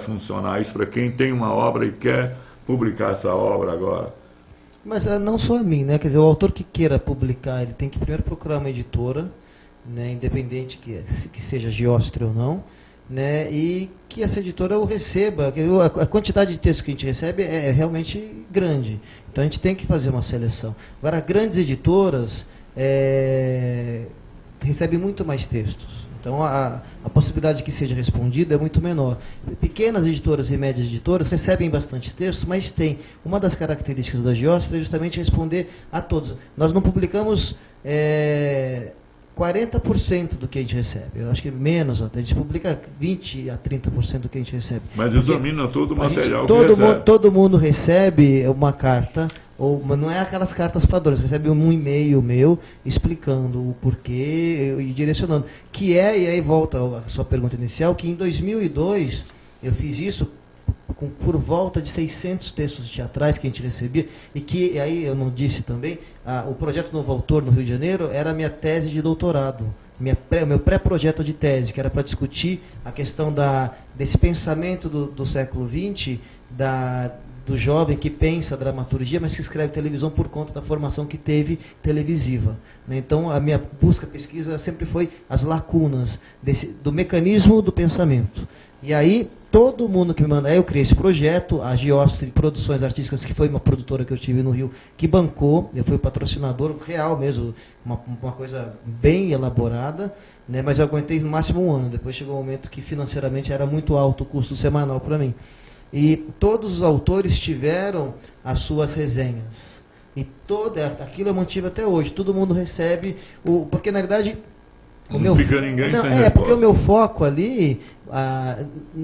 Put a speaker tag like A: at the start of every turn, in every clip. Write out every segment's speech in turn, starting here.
A: funcionar isso para quem tem uma obra e quer publicar essa obra agora?
B: Mas não só a mim, né? Quer dizer, o autor que queira publicar, ele tem que primeiro procurar uma editora, né, independente que seja Giostre ou não, né, e que essa editora o receba. A quantidade de textos que a gente recebe é realmente grande, então a gente tem que fazer uma seleção. Agora, grandes editoras recebem muito mais textos, então a possibilidade de que seja respondido é muito menor. Pequenas editoras e médias editoras recebem bastante textos, mas tem uma das características da Giostre é justamente responder a todos. Nós não publicamos 40% do que a gente recebe. Eu acho que menos até. A gente publica 20% a 30% do que a gente recebe.
A: Mas examina todo o material
B: todo mundo recebe uma carta, mas não é aquelas cartas padrões. Você recebe um e-mail meu explicando o porquê e direcionando. E aí volta a sua pergunta inicial, que em 2002 eu fiz isso por volta de 600 textos teatrais que a gente recebia, e que, aí eu não disse também, o projeto Novo Autor no Rio de Janeiro era a minha tese de doutorado, meu pré-projeto de tese, que era para discutir a questão desse pensamento do século XX, do jovem que pensa dramaturgia, mas que escreve televisão por conta da formação que teve televisiva. Então, a minha pesquisa sempre foi as lacunas do mecanismo do pensamento. E aí, todo mundo que me manda, eu criei esse projeto, a Giostre Produções Artísticas, que foi uma produtora que eu tive no Rio, que bancou, eu fui o patrocinador real mesmo, uma coisa bem elaborada, né, mas eu aguentei no máximo um ano. Depois chegou um momento que financeiramente era muito alto o custo semanal para mim. E todos os autores tiveram as suas resenhas. E aquilo eu mantive até hoje, todo mundo recebe, porque na verdade...
A: Não fica ninguém sem resposta.
B: Porque o meu foco ali,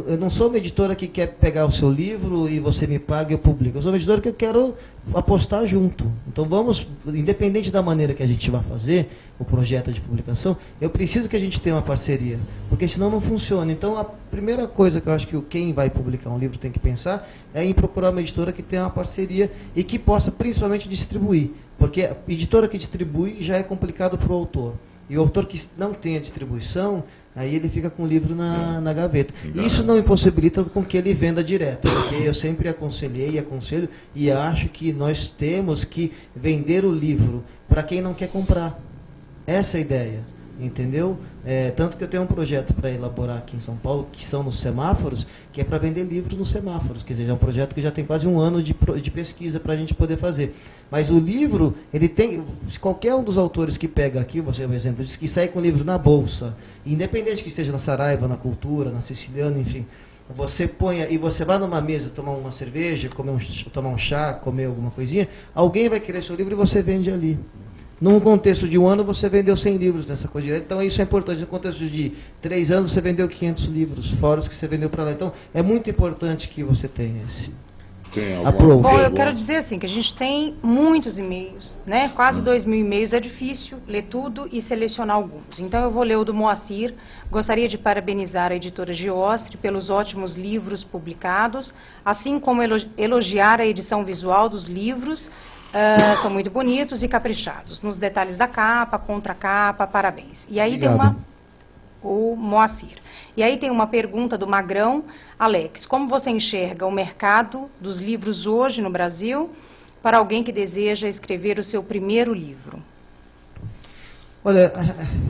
B: eu não sou uma editora que quer pegar o seu livro e você me paga e eu publico. Eu sou uma editora que eu quero apostar junto. Então vamos, independente da maneira que a gente vai fazer o projeto de publicação, eu preciso que a gente tenha uma parceria, porque senão não funciona. Então a primeira coisa que eu acho que quem vai publicar um livro tem que pensar é em procurar uma editora que tenha uma parceria e que possa principalmente distribuir, porque a editora que distribui já é complicado para o autor. E o autor que não tem a distribuição, aí ele fica com o livro na gaveta. Isso não impossibilita com que ele venda direto, porque eu sempre aconselhei e aconselho e acho que nós temos que vender o livro para quem não quer comprar. Essa é a ideia, entendeu? Tanto que eu tenho um projeto para elaborar aqui em São Paulo, que são nos semáforos, que é para vender livros nos semáforos. Quer dizer, é um projeto que já tem quase um ano de pesquisa para a gente poder fazer. Mas o livro, ele tem... Qualquer um dos autores que pega aqui, você é um exemplo, diz que sai com o livro na bolsa, independente que esteja na Saraiva, na Cultura, na Siciliana, enfim... Você põe e você vai numa mesa tomar uma cerveja, tomar um chá, comer alguma coisinha, alguém vai querer seu livro e você vende ali. Num contexto de um ano, você vendeu 100 livros nessa coisa. Então, isso é importante. No contexto de 3 anos, você vendeu 500 livros, fora os que você vendeu para lá. Então, é muito importante que você tenha esse approach.
C: Bom, eu quero dizer assim, que a gente tem muitos e-mails, né? Quase 2.000 e-mails. É difícil ler tudo e selecionar alguns. Então, eu vou ler o do Moacir. Gostaria de parabenizar a editora Giostre pelos ótimos livros publicados, assim como elogiar a edição visual dos livros. São muito bonitos e caprichados nos detalhes da capa, contracapa, parabéns. E aí
B: Obrigado.
C: O Moacir. E aí tem uma pergunta do Magrão. Alex, como você enxerga o mercado dos livros hoje no Brasil para alguém que deseja escrever o seu primeiro livro?
B: Olha,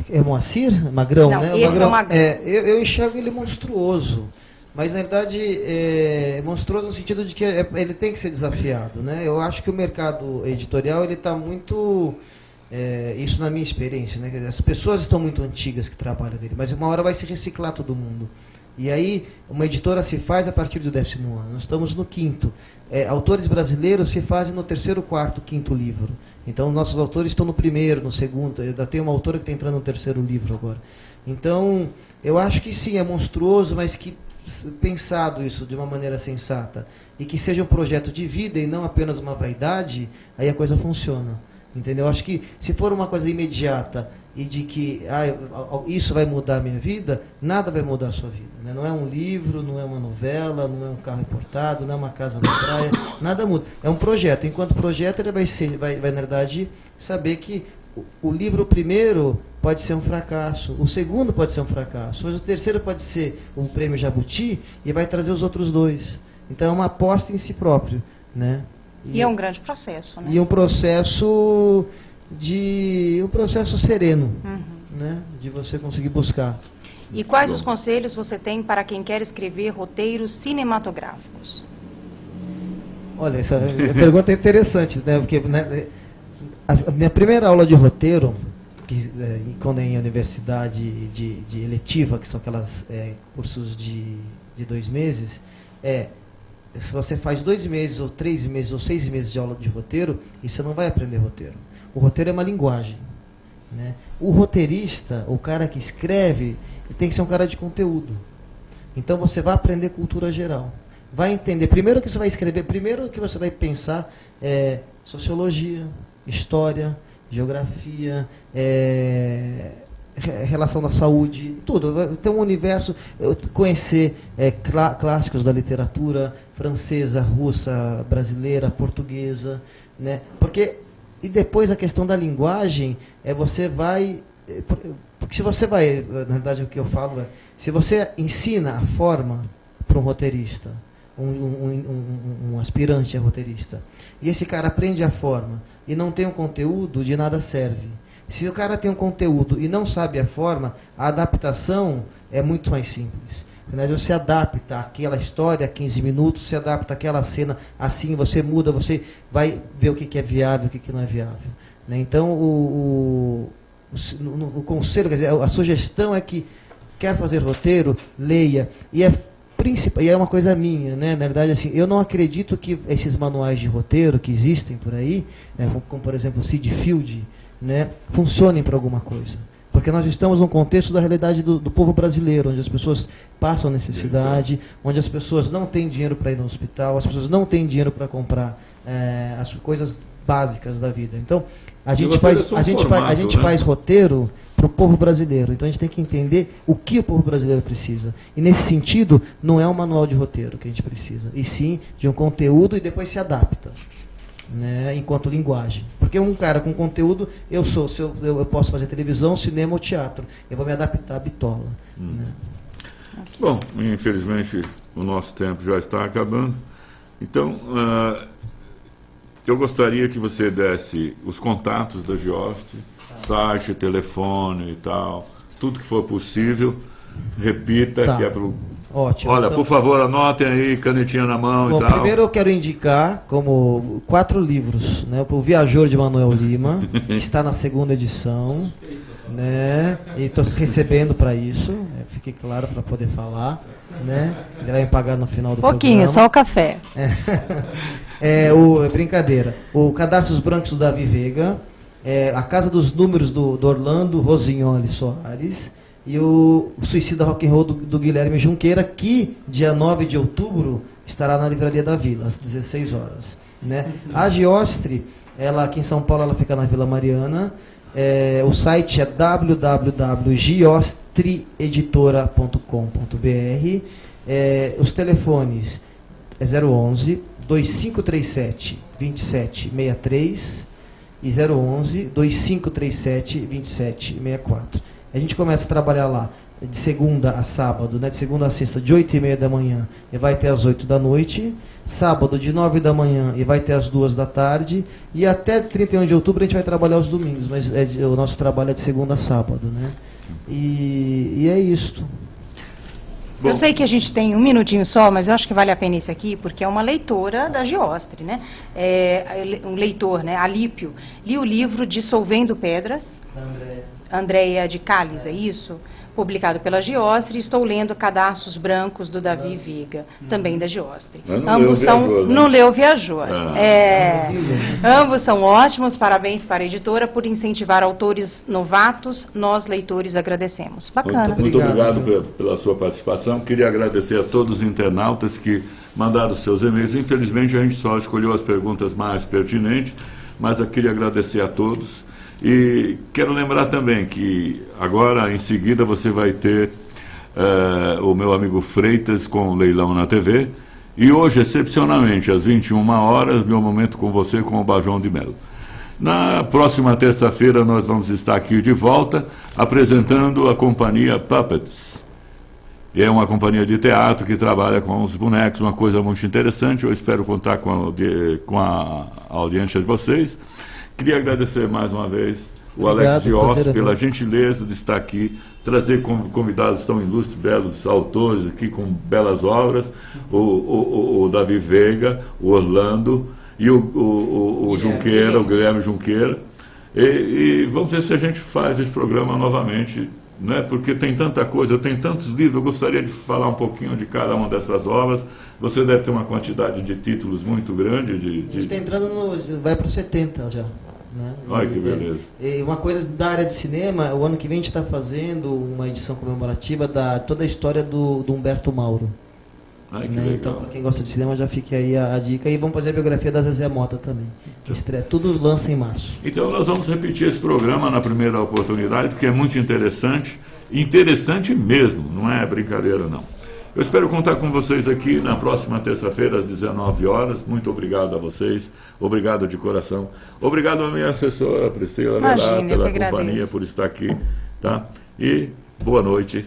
B: é Moacir? Magrão,
C: não,
B: né?
C: Esse
B: Magrão,
C: é o Magrão.
B: Eu enxergo ele monstruoso. Mas, na verdade, é monstruoso no sentido de que ele tem que ser desafiado, né? Eu acho que o mercado editorial está muito... isso na minha experiência, né? As pessoas estão muito antigas que trabalham nele, mas uma hora vai se reciclar todo mundo. E aí, uma editora se faz a partir do 10º ano. Nós estamos no 5º. Autores brasileiros se fazem no 3º, 4º, 5º livro. Então, nossos autores estão no 1º, no 2º. Ainda tem uma autora que está entrando no 3º livro agora. Então, eu acho que sim, é monstruoso, mas que pensado isso de uma maneira sensata e que seja um projeto de vida e não apenas uma vaidade, aí a coisa funciona, entendeu? Eu acho que se for uma coisa imediata e de que isso vai mudar a minha vida, nada vai mudar a sua vida, né? Não é um livro, não é uma novela, não é um carro importado, não é uma casa na praia, nada muda. É um projeto. Enquanto projeto, ele vai na verdade saber que o livro primeiro pode ser um fracasso, o segundo pode ser um fracasso, mas o terceiro pode ser um prêmio Jabuti e vai trazer os outros 2. Então é uma aposta em si próprio, né?
C: E é um grande processo, né?
B: E um processo sereno, né? De você conseguir buscar.
C: E quais os conselhos você tem para quem quer escrever roteiros cinematográficos?
B: Olha, essa pergunta é interessante, né? Porque, né, a minha primeira aula de roteiro, quando em universidade de eletiva, que são aquelas cursos de 2 meses, se você faz 2 meses, ou 3 meses, ou 6 meses de aula de roteiro, e você não vai aprender roteiro. O roteiro é uma linguagem, né? O roteirista, o cara que escreve, tem que ser um cara de conteúdo. Então você vai aprender cultura geral. Vai entender, primeiro que você vai escrever, primeiro que você vai pensar sociologia, história, geografia, relação da saúde, tudo. Ter um universo, conhecer clássicos da literatura francesa, russa, brasileira, portuguesa, né? E depois a questão da linguagem, porque se você vai, na verdade o que eu falo se você ensina a forma para um roteirista, um aspirante a roteirista, e esse cara aprende a forma e não tem um conteúdo, de nada serve. Se o cara tem um conteúdo e não sabe a forma, a adaptação é muito mais simples. Você adapta aquela história a 15 minutos, você adapta aquela cena assim, você muda, você vai ver o que é viável, o que não é viável. Então, o conselho, quer dizer, a sugestão é que quer fazer roteiro, leia. E é uma coisa minha, né? Na verdade, assim, eu não acredito que esses manuais de roteiro que existem por aí, né, como por exemplo o Sid Field, né, funcionem para alguma coisa. Porque nós estamos num contexto da realidade do povo brasileiro, onde as pessoas passam necessidade, onde as pessoas não têm dinheiro para ir no hospital, as pessoas não têm dinheiro para comprar as coisas básicas da vida. Então, a gente faz roteiro para o povo brasileiro. Então, a gente tem que entender o que o povo brasileiro precisa. E, nesse sentido, não é um manual de roteiro que a gente precisa, e sim de um conteúdo e depois se adapta, né, enquanto linguagem. Porque um cara com conteúdo, eu posso fazer televisão, cinema ou teatro. Eu vou me adaptar à bitola. Né?
A: Bom, infelizmente o nosso tempo já está acabando. Então, eu gostaria que você desse os contatos da Geostre, site, telefone e tal, tudo que for possível. Repita, que é para o...
B: Ótimo.
A: Olha,
B: então,
A: por favor, anotem aí, canetinha na mão.
B: bom,
A: e tal.
B: Primeiro eu quero indicar como 4 livros, né? O Viajor de Manuel Lima, que está na 2ª edição, né? E estou recebendo para isso, fique claro para poder falar, né? Ele vai me pagar no final do
C: pouquinho,
B: programa.
C: só o café.
B: Brincadeira. O Cadastros Brancos do Davi Veiga, A Casa dos Números do Orlando Rosignoli Soares, e o Suicida Rock and Roll do Guilherme Junqueira, que dia 9 de outubro estará na Livraria da Vila, às 16 horas. Né? A Geostre, ela aqui em São Paulo, ela fica na Vila Mariana. O site é www.geostreeditora.com.br. Os telefones é 011 2537 2763 e 011 2537 2764. A gente começa a trabalhar lá de segunda a sábado, né? De segunda a sexta, de 8h30 da manhã e vai até as 8 da noite. Sábado, de 9 da manhã e vai até as 2 da tarde. E até 31 de outubro a gente vai trabalhar os domingos, mas o nosso trabalho é de segunda a sábado, né? E é isto.
C: Bom. Eu sei que a gente tem 1 minutinho só, mas eu acho que vale a pena isso aqui, porque é uma leitora da Geostre, né? Um leitor, né? Alípio. Li o livro Dissolvendo Pedras. Andréia de Calles, é isso? Publicado pela Geostre. Estou lendo Cadastros Brancos do Davi Veiga, também da Geostre. Ambos são... Não leu Viajor. Ambos são ótimos. Parabéns para a editora por incentivar autores novatos. Nós, leitores, agradecemos. Bacana.
A: Muito obrigado pela sua participação. Queria agradecer a todos os internautas que mandaram seus e-mails. Infelizmente, a gente só escolheu as perguntas mais pertinentes, mas eu queria agradecer a todos. E quero lembrar também que agora, em seguida, você vai ter o meu amigo Freitas com o Leilão na TV. E hoje, excepcionalmente, às 21 horas, meu momento com você com o Bajão de Melo. Na próxima terça-feira nós vamos estar aqui de volta apresentando a companhia Puppets. É uma companhia de teatro que trabalha com os bonecos, uma coisa muito interessante. Eu espero contar com a audiência de vocês. Queria agradecer mais uma vez o Alex Dióssi pela gentileza de estar aqui, trazer convidados tão ilustres, belos autores aqui com belas obras, o Davi Veiga, o Orlando e o Junqueira, o Guilherme Junqueira. E vamos ver se a gente faz esse programa novamente, né? Porque tem tanta coisa, eu tenho tantos livros, eu gostaria de falar um pouquinho de cada uma dessas obras. Você deve ter uma quantidade de títulos muito grande. A gente
B: está entrando vai para os 70 já. Né?
A: Olha que beleza.
B: E uma coisa da área de cinema, o ano que vem a gente está fazendo uma edição comemorativa da toda a história do Humberto Mauro.
A: Ai, que
B: né?
A: legal.
B: Então, para quem gosta de cinema, já fica aí a dica. E vamos fazer a biografia da Zezé Mota também. Estreia, tudo lança em março.
A: Então nós vamos repetir esse programa na primeira oportunidade, porque é muito interessante. Interessante mesmo, não é brincadeira não. Eu espero contar com vocês aqui na próxima terça-feira, às 19 horas. Muito obrigado a vocês. Obrigado de coração. Obrigado à minha assessora, Priscila Velar, pela companhia, por estar aqui. Tá? E boa noite.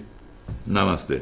A: Namastê.